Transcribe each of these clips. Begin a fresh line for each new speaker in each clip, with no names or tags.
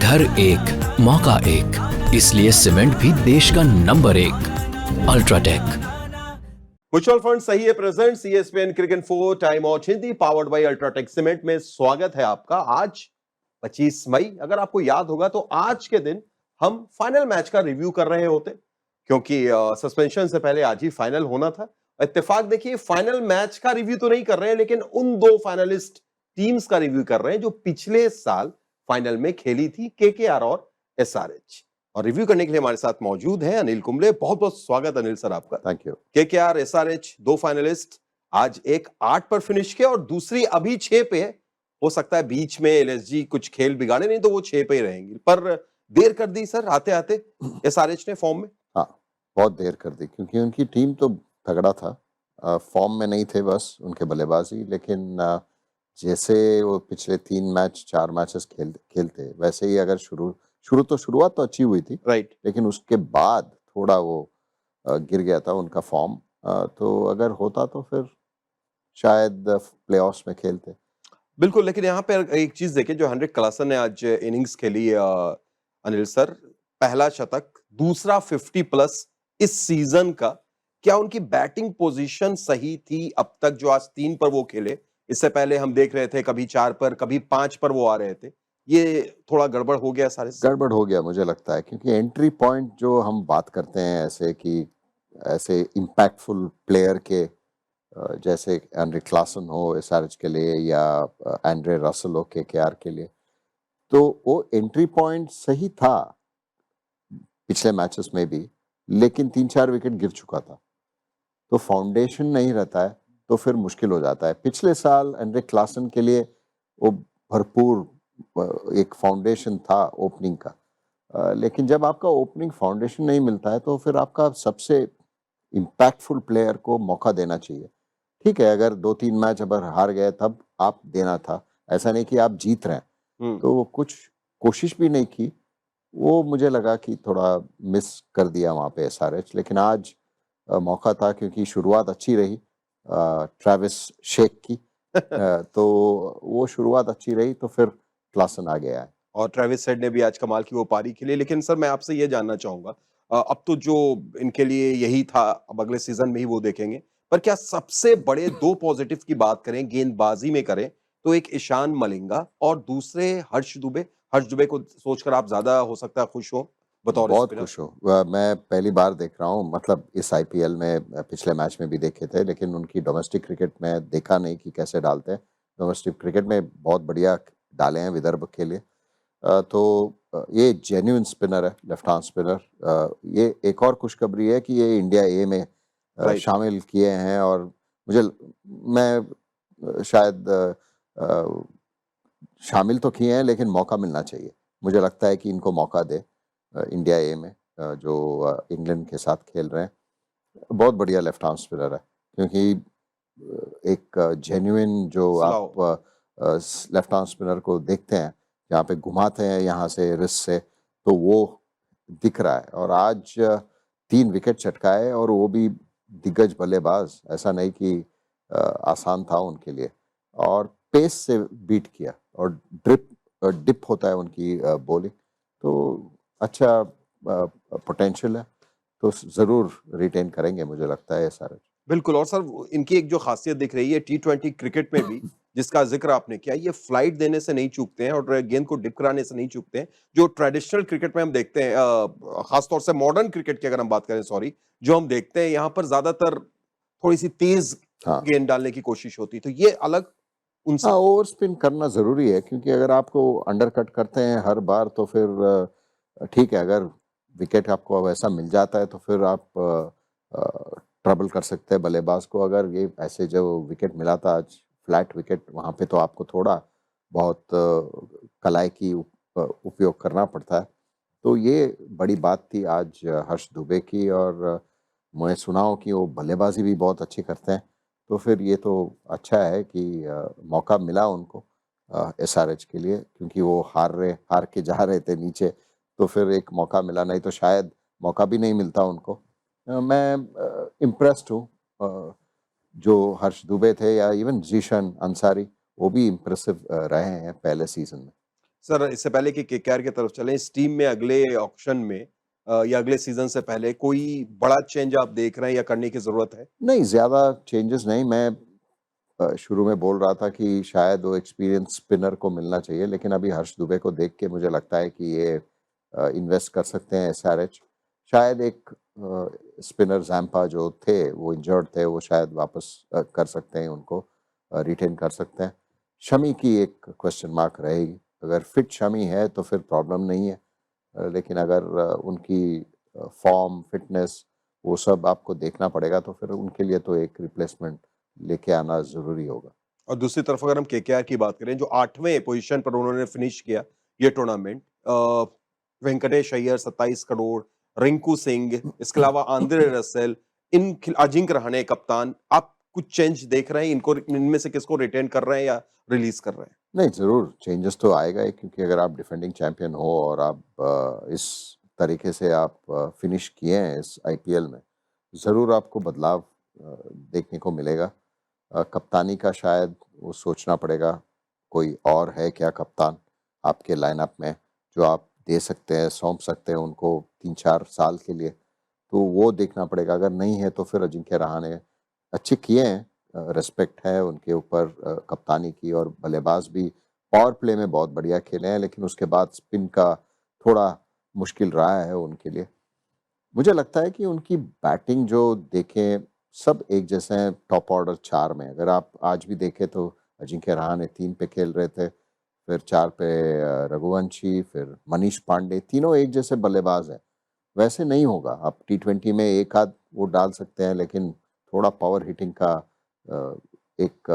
घर एक मौका एक, इसलिए सीमेंट भी देश का नंबर 1 अल्ट्राटेक।
म्यूचुअल फंड सही है present CSPN cricket 4 time out Hindi powered by UltraTech cement में स्वागत है आपका। आज 25 मई, अगर आपको याद होगा तो आज के दिन हम फाइनल मैच का रिव्यू कर रहे होते, क्योंकि सस्पेंशन से पहले आज ही फाइनल होना था। इत्तेफाक देखिए, फाइनल मैच का रिव्यू तो नहीं कर रहे हैं, लेकिन उन दो फाइनलिस्ट टीम्स का रिव्यू कर रहे हैं जो पिछले साल फाइनल में खेली थी, केकेआर और एसआरएच। और रिव्यू करने के लिए हमारे साथ मौजूद हैं अनिल कुंबले। बहुत बहुत स्वागत अनिल सर आपका।
Thank you.
केकेआर एसआरएच दो फाइनलिस्ट, आज एक 8 पर फिनिश किया और दूसरी अभी 6 पे है। हो सकता है बीच में एलएसजी कुछ खेल बिगाड़े, नहीं तो वो 6 पे ही रहेंगी, पर देर कर दी सर आते आते एसआरएच ने फॉर्म में।
हाँ, बहुत देर कर दी क्योंकि उनकी टीम तो तगड़ा था, फॉर्म में नहीं थे बस उनके बल्लेबाजी, लेकिन जैसे वो पिछले 4 मैचेस खेलते वैसे ही अगर शुरुआत तो अच्छी हुई थी,
राइट,
लेकिन उसके बाद थोड़ा वो गिर गया था उनका फॉर्म। तो अगर होता तो फिर शायद प्लेऑफ्स में खेलते।
बिल्कुल। लेकिन यहाँ पे एक चीज देखिए, जो हेनरिक क्लासन ने आज इनिंग्स खेली अनिल सर, पहला शतक, दूसरा 50 प्लस इस सीजन का। क्या उनकी बैटिंग पोजीशन सही थी अब तक जो आज 3 पर वो खेले? इससे पहले हम देख रहे थे कभी 4 पर कभी 5 पर वो आ रहे थे। ये थोड़ा गड़बड़ हो गया सारे से?
गड़बड़ हो गया मुझे लगता है, क्योंकि एंट्री पॉइंट जो हम बात करते हैं ऐसे इम्पैक्टफुल प्लेयर के, जैसे एंड्रे क्लासन हो एसआरएच के लिए या एंड्रे रसल हो केकेआर के लिए, तो वो एंट्री पॉइंट सही था पिछले मैचेस में भी, लेकिन 3-4 विकेट गिर चुका था, तो फाउंडेशन नहीं रहता है तो फिर मुश्किल हो जाता है। पिछले साल एंड्रे क्लासन के लिए वो भरपूर एक फाउंडेशन था ओपनिंग का, लेकिन जब आपका ओपनिंग फाउंडेशन नहीं मिलता है तो फिर आपका सबसे इम्पैक्टफुल प्लेयर को मौका देना चाहिए। ठीक है, अगर 2-3 मैच अगर हार गए तब आप देना था, ऐसा नहीं कि आप जीत रहे हैं तो वो कुछ कोशिश भी नहीं की। वो मुझे लगा कि थोड़ा मिस कर दिया वहाँ पे एसआरएच, लेकिन आज मौका था क्योंकि शुरुआत अच्छी रही ट्रेविस शेख की। तो वो शुरुआत अच्छी रही तो फिर क्लासन आ गया है।
और ट्रेविस हेड ने भी आज कमाल की वो पारी खेली। लेकिन सर मैं आपसे ये जानना चाहूंगा, अब तो जो इनके लिए यही था, अब अगले सीजन में ही वो देखेंगे, पर क्या सबसे बड़े दो पॉजिटिव की बात करें गेंदबाजी में करें तो एक ईशान मलिंगा और दूसरे हर्ष दुबे। हर्ष दुबे को सोचकर आप ज्यादा हो सकता है खुश हो बतौर
बहुत
स्पिनर?
खुश हूँ। मैं पहली बार देख रहा हूँ, मतलब इस आईपीएल में, पिछले मैच में भी देखे थे, लेकिन उनकी डोमेस्टिक क्रिकेट में देखा नहीं कि कैसे डालते हैं। डोमेस्टिक क्रिकेट में बहुत बढ़िया डाले हैं विदर्भ के लिए। तो ये जेन्युइन स्पिनर है, लेफ्ट आर्म स्पिनर। ये एक और खुशखबरी है कि ये इंडिया ए में
राइट।
शामिल किए हैं, और मैं शायद शामिल तो किए हैं, लेकिन मौका मिलना चाहिए। मुझे लगता है कि इनको मौका दे इंडिया ए में, जो इंग्लैंड के साथ खेल रहे हैं। बहुत बढ़िया लेफ्ट आर्म स्पिनर है, क्योंकि एक जेन्युइन जो आप लेफ्ट आर्म स्पिनर को देखते हैं, जहाँ पे घुमाते हैं यहाँ से रिस्ट से, तो वो दिख रहा है। और आज 3 विकेट चटकाए, और वो भी दिग्गज बल्लेबाज, ऐसा नहीं कि आसान था उनके लिए, और पेस से बीट किया, और डिप होता है उनकी बॉलिंग, तो अच्छा पोटेंशियल है, तो ज़रूर रिटेन करेंगे मुझे लगता है एसआरएच।
बिल्कुल। और सर इनकी एक जो खासियत दिख रही है टी20 क्रिकेट में भी, जिसका जिक्र आपने किया, ये फ्लाइट देने से नहीं चूकते हैं और गेंद को डिप कराने से नहीं चूकते हैं। जो ट्रेडिशनल क्रिकेट में हम देखते हैं, खासतौर से मॉडर्न क्रिकेट की अगर हम बात करें, सॉरी, जो हम देखते हैं यहाँ पर ज्यादातर थोड़ी सी तेज
हाँ
गेंद डालने की कोशिश होती है, तो ये अलग उनसे।
हाँ, ओवर स्पिन करना ज़रूरी है, क्योंकि अगर आपको अंडर कट करते हैं हर बार तो फिर ठीक है, अगर विकेट आपको वैसा मिल जाता है तो फिर आप ट्रबल कर सकते हैं बल्लेबाज को। अगर ये ऐसे जो विकेट मिला था आज, फ्लैट विकेट, वहाँ पे तो आपको थोड़ा बहुत कलाई की उपयोग करना पड़ता है। तो ये बड़ी बात थी आज हर्ष दुबे की, और मैं सुना हूँ कि वो बल्लेबाजी भी बहुत अच्छी करते हैं, तो फिर ये तो अच्छा है कि मौका मिला उनको एसआरएच के लिए, क्योंकि वो हार के जा रहे थे नीचे, तो फिर एक मौका मिला, नहीं तो शायद मौका भी नहीं मिलता उनको। मैं इम्प्रेस्ड हूँ। जो हर्ष दुबे थे या इवन जीशन अंसारी, वो भी इम्प्रेसिव रहे हैं पहले सीजन में।
सर इससे पहले कि केकेआर की तरफ चलें, इस टीम में अगले ऑक्शन में या अगले सीजन से पहले कोई बड़ा चेंज आप देख रहे हैं या करने की जरूरत है?
नहीं, ज़्यादा चेंजेस नहीं। मैं शुरू में बोल रहा था कि शायद वो एक्सपीरियंस स्पिनर को मिलना चाहिए, लेकिन अभी हर्ष दुबे को देख के मुझे लगता है कि ये इन्वेस्ट कर सकते हैं एसआरएच। शायद एक स्पिनर ज़ैम्पा जो थे, वो इंजर्ड थे, वो शायद वापस कर सकते हैं, उनको रिटेन कर सकते हैं। शमी की एक क्वेश्चन मार्क रहेगी। अगर फिट शमी है तो फिर प्रॉब्लम नहीं है, लेकिन अगर उनकी फॉर्म, फिटनेस, वो सब आपको देखना पड़ेगा, तो फिर उनके लिए तो एक रिप्लेसमेंट लेके आना ज़रूरी होगा।
और दूसरी तरफ अगर हम केकेआर की बात करें, जो 8वें पोजीशन पर उन्होंने फिनिश किया ये टूर्नामेंट, वेंकटेश अय्यर 27 करोड़, रिंकू सिंह, इसके अलावा आंद्रे रसेल, अजिंक्य रहाणे कप्तान, आप कुछ चेंज देख रहे हैं? इनको, इनमें से किसको रिटेन कर रहे हैं या रिलीज कर रहे हैं?
नहीं, ज़रूर चेंजेस तो आएगा ही, क्योंकि अगर आप डिफेंडिंग चैंपियन हो और आप इस तरीके से आप फिनिश किए हैं इस आईपीएल में, ज़रूर आपको बदलाव देखने को मिलेगा। कप्तानी का शायद वो सोचना पड़ेगा, कोई और है क्या कप्तान आपके लाइनअप में जो आप दे सकते हैं, सौंप सकते हैं उनको 3-4 साल के लिए, तो वो देखना पड़ेगा। अगर नहीं है तो फिर अजिंक्य रहाणे अच्छे किए हैं, रिस्पेक्ट है उनके ऊपर कप्तानी की, और बल्लेबाज भी पावर प्ले में बहुत बढ़िया खेले हैं, लेकिन उसके बाद स्पिन का थोड़ा मुश्किल रहा है उनके लिए। मुझे लगता है कि उनकी बैटिंग जो देखें, सब एक जैसे हैं टॉप ऑर्डर 4 में। अगर आप आज भी देखें तो अजिंक्य रहाणे 3 पे खेल रहे थे, फिर 4 पे रघुवंशी, फिर मनीष पांडे, तीनों एक जैसे बल्लेबाज हैं। वैसे नहीं होगा, आप टी20 में एक आध वो डाल सकते हैं, लेकिन थोड़ा पावर हिटिंग का एक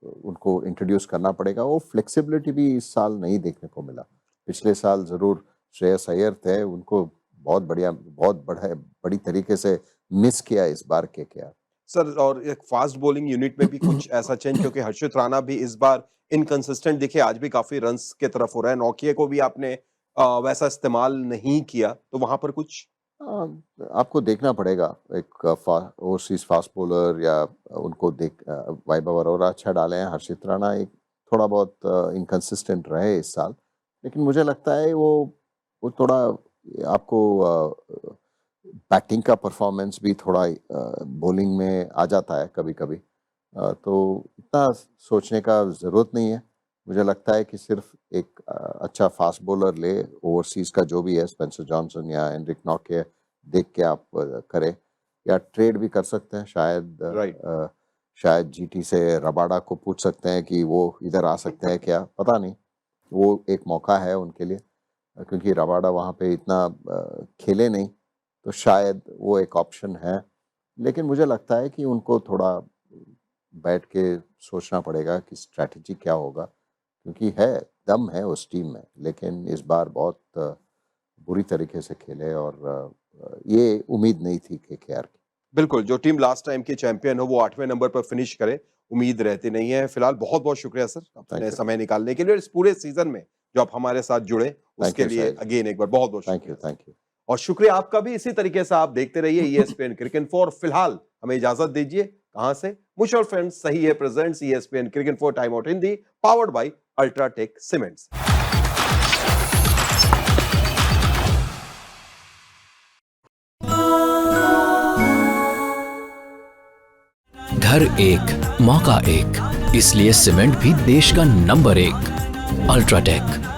उनको इंट्रोड्यूस करना पड़ेगा। वो फ्लेक्सिबिलिटी भी इस साल नहीं देखने को मिला। पिछले साल ज़रूर श्रेयस अय्यर थे, उनको बहुत बढ़िया, बहुत बड़ी तरीके से मिस किया इस बार केकेआर।
सर, और एक फास्ट बॉलिंग यूनिट में भी कुछ ऐसा चेंज, क्योंकि हर्षित राणा भी इस बार इनकंसिस्टेंट दिखे, आज भी काफी रन्स की तरफ हो रहा है। नौकिया को भी आपने वैसा इस्तेमाल नहीं किया, तो वहां पर कुछ
आपको देखना पड़ेगा। एक ओवरसीज फास्ट बॉलर या उनको देख, वैभव अरोरा अच्छा डाले हैं, हर्षित राणा एक थोड़ा बहुत इनकंसिस्टेंट रहे इस साल, लेकिन मुझे लगता है वो थोड़ा आपको बैटिंग का परफॉर्मेंस भी थोड़ा बॉलिंग में आ जाता है कभी-कभी, तो इतना सोचने का ज़रूरत नहीं है। मुझे लगता है कि सिर्फ एक अच्छा फास्ट बॉलर ले, ओवरसीज का जो भी है, स्पेंसर जॉनसन या एनरिक नॉकिया, देख के आप करें, या ट्रेड भी कर सकते हैं शायद।
राइट।
शायद जीटी से रबाडा को पूछ सकते हैं कि वो इधर आ सकते हैं क्या, पता नहीं। वो एक मौका है उनके लिए, क्योंकि रबाडा वहाँ पे इतना खेले नहीं, तो शायद वो एक ऑप्शन है। लेकिन मुझे लगता है कि उनको थोड़ा बैठ के सोचना पड़ेगा कि स्ट्रैटेजी क्या होगा, क्योंकि दम है उस टीम में, लेकिन इस बार बहुत बुरी तरीके से खेले, और ये उम्मीद नहीं थी केकेआर की।
बिल्कुल, जो टीम लास्ट टाइम की चैंपियन हो वो 8वें नंबर पर फिनिश करे, उम्मीद रहती नहीं है। फिलहाल बहुत बहुत शुक्रिया सर, अपने समय निकालने के लिए, इस पूरे सीजन में जो आप हमारे साथ जुड़े उसके लिए अगेन एक बार बहुत बहुत
थैंक यू।
और शुक्रिया आपका भी। इसी तरीके से आप देखते रहिए ESPN क्रिकेट 4। फिलहाल हमें इजाजत दीजिए। कहां से? म्यूचुअल फंड सही है presents ESPN cricket 4 time out Hindi, powered by UltraTech cements.
घर एक, मौका एक, इसलिए सीमेंट भी देश का नंबर 1 अल्ट्राटेक।